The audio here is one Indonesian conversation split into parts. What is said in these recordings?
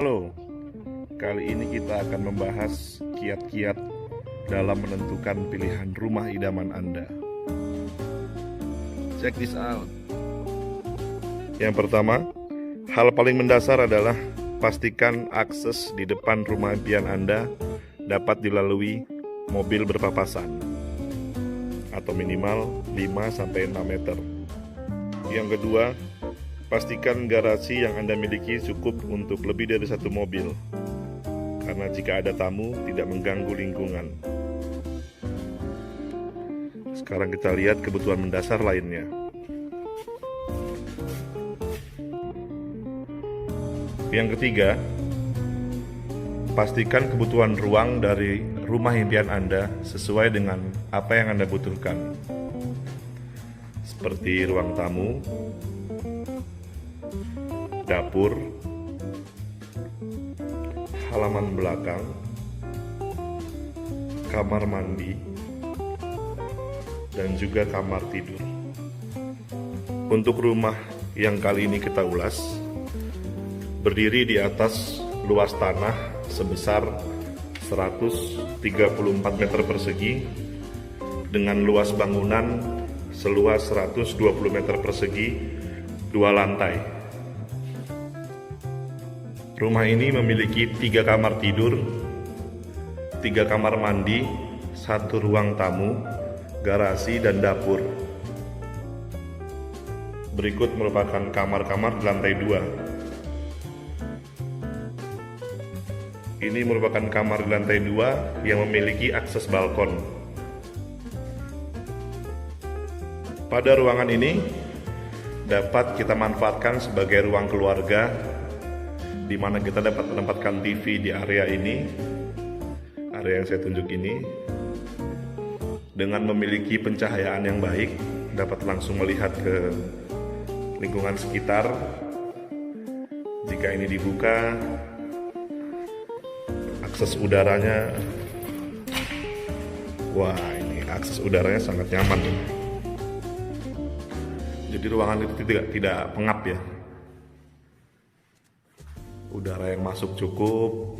Halo, kali ini kita akan membahas kiat-kiat dalam menentukan pilihan rumah idaman Anda. Check this out. Yang pertama, hal paling mendasar adalah pastikan akses di depan rumah impian Anda dapat dilalui mobil berpapasan atau minimal 5-6 meter. Yang kedua, pastikan garasi yang Anda miliki cukup untuk lebih dari satu mobil, karena jika ada tamu tidak mengganggu lingkungan. Sekarang kita lihat kebutuhan mendasar lainnya. Yang ketiga, pastikan kebutuhan ruang dari rumah impian Anda sesuai dengan apa yang Anda butuhkan, seperti ruang tamu, dapur, halaman belakang, kamar mandi, dan juga kamar tidur. Untuk rumah yang kali ini kita ulas, berdiri di atas luas tanah sebesar 134 meter persegi dengan luas bangunan seluas 120 meter persegi, 2 lantai. Rumah ini memiliki 3 kamar tidur, 3 kamar mandi, 1 ruang tamu, garasi, dan dapur. Berikut merupakan kamar-kamar di lantai 2. Ini merupakan kamar di lantai 2 yang memiliki akses balkon. Pada ruangan ini dapat kita manfaatkan sebagai ruang keluarga, di mana kita dapat menempatkan TV di area ini, area yang saya tunjuk ini. Dengan memiliki pencahayaan yang baik, dapat langsung melihat ke lingkungan sekitar. Jika ini dibuka, akses udaranya, wah, ini akses udaranya sangat nyaman. Jadi ruangan itu tidak pengap ya. Udara yang masuk cukup,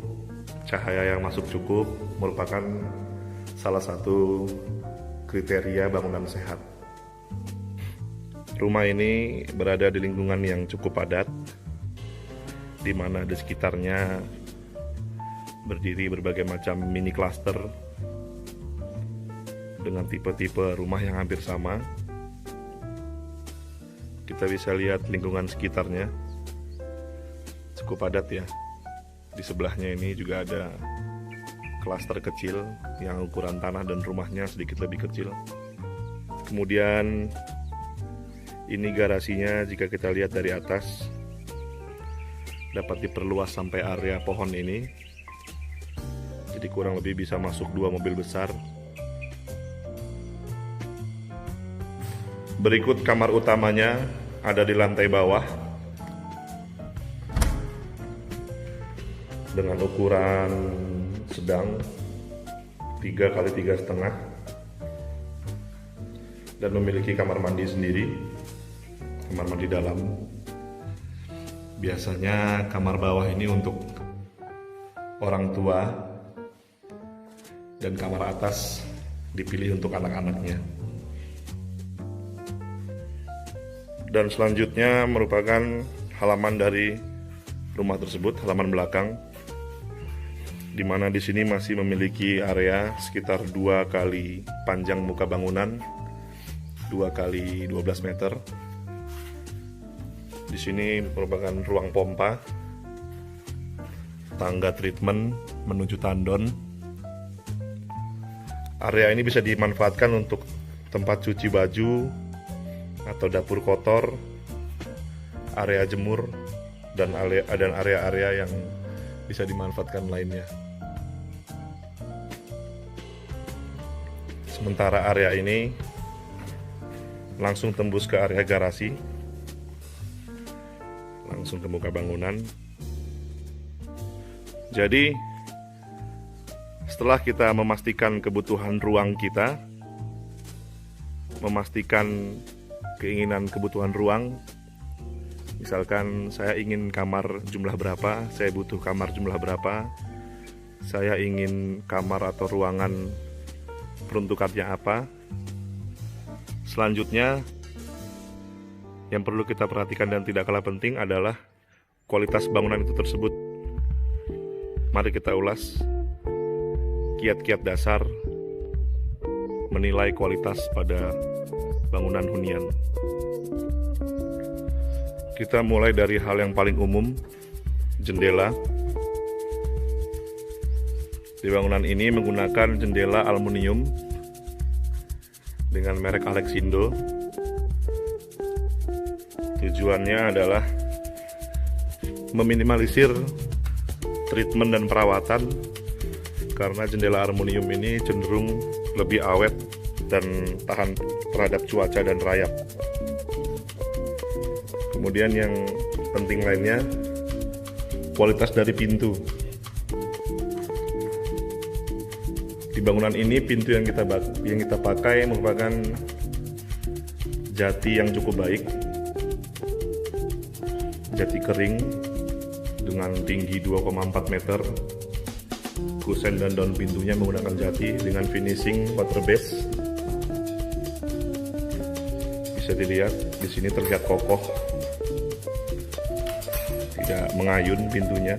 cahaya yang masuk cukup, merupakan salah satu kriteria bangunan sehat. Rumah ini berada di lingkungan yang cukup padat, di mana di sekitarnya berdiri berbagai macam mini cluster dengan tipe-tipe rumah yang hampir sama. Kita bisa lihat lingkungan sekitarnya cukup padat ya. Di sebelahnya ini juga ada klaster kecil yang ukuran tanah dan rumahnya sedikit lebih kecil. Kemudian ini garasinya, jika kita lihat dari atas, dapat diperluas sampai area pohon ini. Jadi kurang lebih bisa masuk 2 mobil besar. Berikut kamar utamanya ada di lantai bawah dengan ukuran sedang 3x3,5 dan memiliki kamar mandi sendiri, kamar mandi dalam. Biasanya kamar bawah ini untuk orang tua dan kamar atas dipilih untuk anak-anaknya. Dan selanjutnya merupakan halaman dari rumah tersebut, halaman belakang, di mana di sini masih memiliki area sekitar 2 kali panjang muka bangunan, 2 kali 12 meter. Di sini merupakan ruang pompa, tangga treatment menuju tandon. Area ini bisa dimanfaatkan untuk tempat cuci baju atau dapur kotor, area jemur, dan area-area yang bisa dimanfaatkan lainnya. Sementara area ini langsung tembus ke area garasi, langsung ke muka bangunan. Jadi setelah kita memastikan kebutuhan ruang kita, memastikan keinginan kebutuhan ruang, Misalkan saya ingin kamar jumlah berapa, saya butuh kamar jumlah berapa, saya ingin kamar atau ruangan peruntukannya apa. Selanjutnya, yang perlu kita perhatikan dan tidak kalah penting adalah kualitas bangunan itu tersebut. Mari kita ulas kiat-kiat dasar menilai kualitas pada bangunan hunian. Kita mulai dari hal yang paling umum, jendela. Di bangunan ini menggunakan jendela aluminium dengan merek Alexindo. Tujuannya adalah meminimalisir treatment dan perawatan, karena jendela aluminium ini cenderung lebih awet dan tahan terhadap cuaca dan rayap. Kemudian yang penting lainnya, kualitas dari pintu. Di bangunan ini pintu yang kita pakai merupakan jati yang cukup baik, jati kering dengan tinggi 2,4 meter. Kusen dan daun pintunya menggunakan jati dengan finishing water base. Bisa dilihat di sini terlihat kokoh, tidak mengayun pintunya.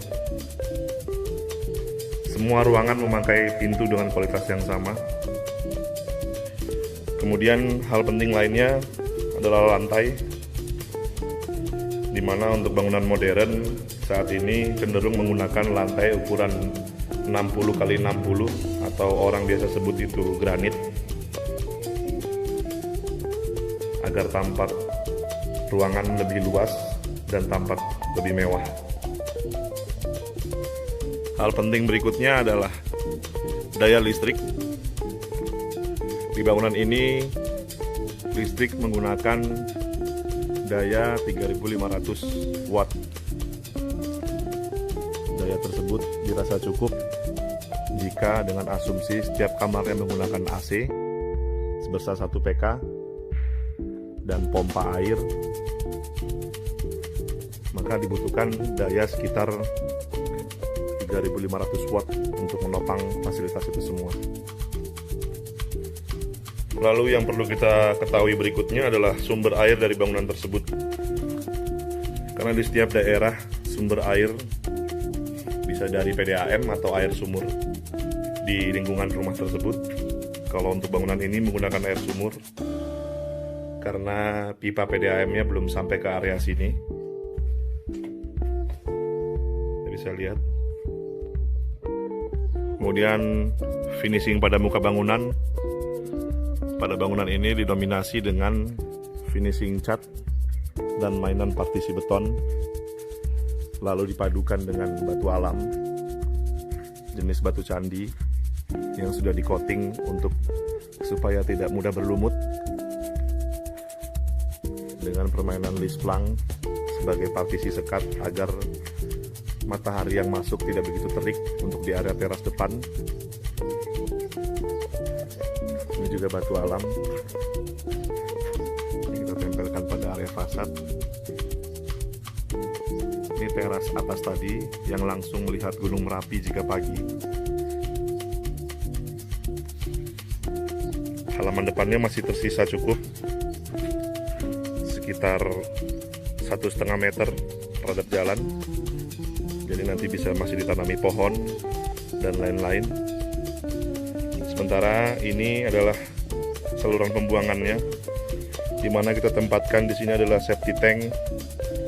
Semua ruangan memakai pintu dengan kualitas yang sama. Kemudian hal penting lainnya adalah lantai, di mana untuk bangunan modern saat ini cenderung menggunakan lantai ukuran 60 x 60 atau orang biasa sebut itu granit, agar tampak ruangan lebih luas dan tampak lebih mewah. Hal penting berikutnya adalah daya listrik. Di bangunan ini listrik menggunakan daya 3500 watt. Daya tersebut dirasa cukup jika dengan asumsi setiap kamarnya menggunakan AC sebesar 1 PK dan pompa air, maka dibutuhkan daya sekitar 3500 watt untuk menopang fasilitas itu semua. Lalu yang perlu kita ketahui berikutnya adalah sumber air dari bangunan tersebut. Karena di setiap daerah sumber air bisa dari PDAM atau air sumur di lingkungan rumah tersebut. Kalau untuk bangunan ini menggunakan air sumur karena pipa PDAM-nya belum sampai ke area sini. Kita bisa lihat. Kemudian finishing pada muka bangunan. Pada bangunan ini didominasi dengan finishing cat dan mainan partisi beton, lalu dipadukan dengan batu alam jenis batu candi yang sudah di-coating untuk supaya tidak mudah berlumut, dengan permainan lisplang sebagai partisi sekat agar matahari yang masuk tidak begitu terik untuk di area teras depan. Ini juga batu alam yang kita tempelkan pada area fasad. Ini teras atas tadi yang langsung melihat Gunung Merapi jika pagi. Halaman depannya masih tersisa cukup sekitar 1,5 meter terhadap jalan. Jadi nanti bisa masih ditanami pohon dan lain-lain. Sementara ini adalah saluran pembuangannya, di mana kita tempatkan di sini adalah septic tank,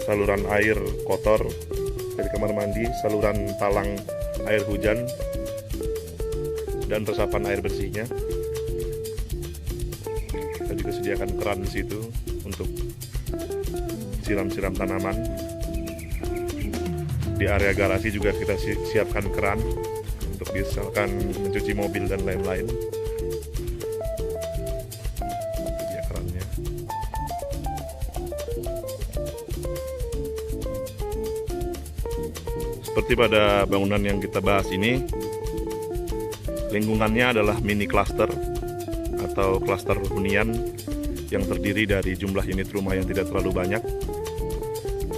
saluran air kotor dari kamar mandi, saluran talang air hujan, dan resapan air bersihnya. Kita juga sediakan keran di situ untuk siram-siram tanaman. Di area garasi juga kita siapkan keran untuk misalkan mencuci mobil dan lain-lain. Ini kerannya. Seperti pada bangunan yang kita bahas ini, lingkungannya adalah mini cluster atau klaster hunian yang terdiri dari jumlah unit rumah yang tidak terlalu banyak.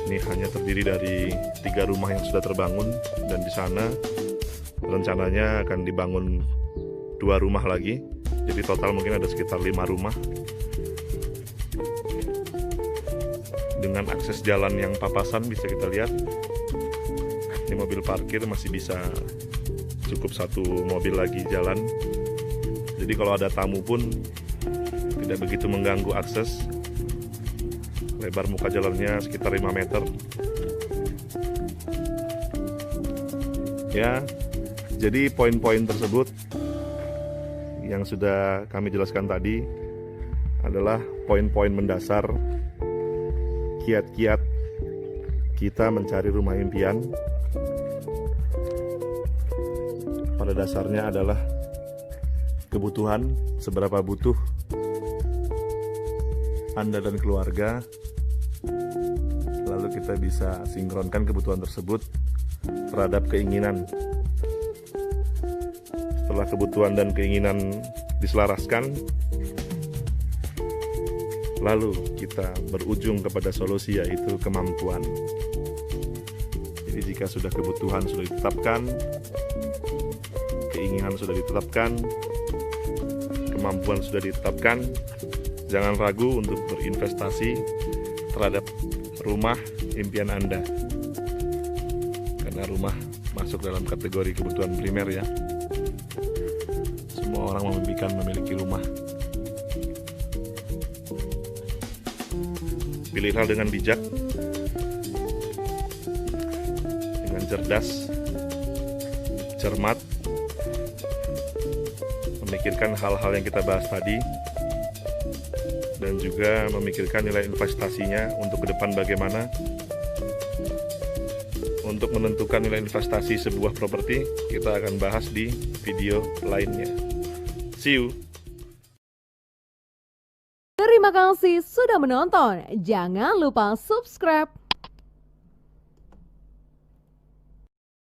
Ini hanya terdiri dari 3 rumah yang sudah terbangun, dan di sana rencananya akan dibangun 2 rumah lagi. Jadi total mungkin ada sekitar 5 rumah. Dengan akses jalan yang papasan bisa kita lihat. Ini mobil parkir masih bisa cukup 1 mobil lagi jalan. Jadi kalau ada tamu pun tidak begitu mengganggu akses. Lebar muka jalannya sekitar 5 meter. Ya, jadi poin-poin tersebut yang sudah kami jelaskan tadi adalah poin-poin mendasar kiat-kiat kita mencari rumah impian. Pada dasarnya adalah kebutuhan, seberapa butuh Anda dan keluarga, lalu kita bisa sinkronkan kebutuhan tersebut terhadap keinginan. Setelah kebutuhan dan keinginan diselaraskan, lalu kita berujung kepada solusi, yaitu kemampuan. Jadi jika sudah kebutuhan sudah ditetapkan, keinginan sudah ditetapkan, kemampuan sudah ditetapkan, jangan ragu untuk berinvestasi terhadap rumah impian Anda. Karena rumah masuk dalam kategori kebutuhan primer ya. Semua orang memimpikan memiliki rumah. Pilihlah dengan bijak, dengan cerdas, cermat, memikirkan hal-hal yang kita bahas tadi, dan juga memikirkan nilai investasinya untuk ke depan bagaimana. Untuk menentukan nilai investasi sebuah properti, kita akan bahas di video lainnya. See you! Terima kasih sudah menonton. Jangan lupa subscribe.